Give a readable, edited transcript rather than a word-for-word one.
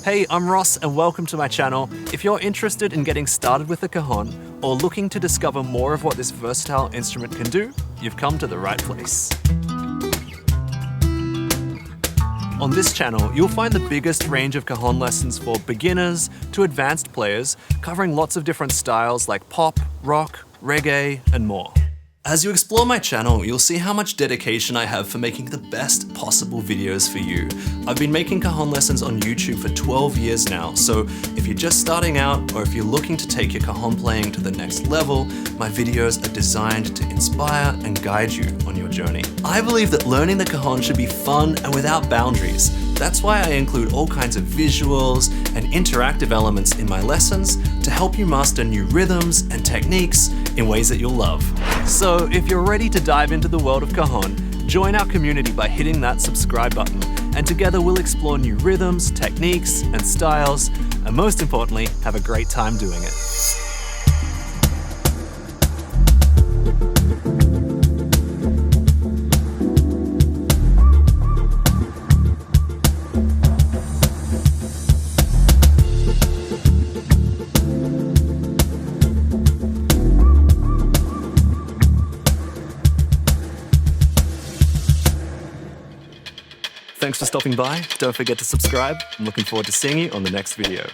Hey, I'm Ross and welcome to my channel. If you're interested in getting started with the cajon or looking to discover more of what this versatile instrument can do, you've come to the right place. On this channel, you'll find the biggest range of cajon lessons for beginners to advanced players, covering lots of different styles like pop, rock, reggae, and more. As you explore my channel, you'll see how much dedication I have for making the best possible videos for you. I've been making cajon lessons on YouTube for 12 years now, so if you're just starting out or if you're looking to take your cajon playing to the next level, my videos are designed to inspire and guide you on your journey. I believe that learning the cajon should be fun and without boundaries. That's why I include all kinds of visuals and interactive elements in my lessons to help you master new rhythms and techniques in ways that you'll love. So if you're ready to dive into the world of cajon, join our community by hitting that subscribe button, and together we'll explore new rhythms, techniques, and styles, and most importantly, have a great time doing it. Thanks for stopping by. Don't forget to subscribe. I'm looking forward to seeing you on the next video.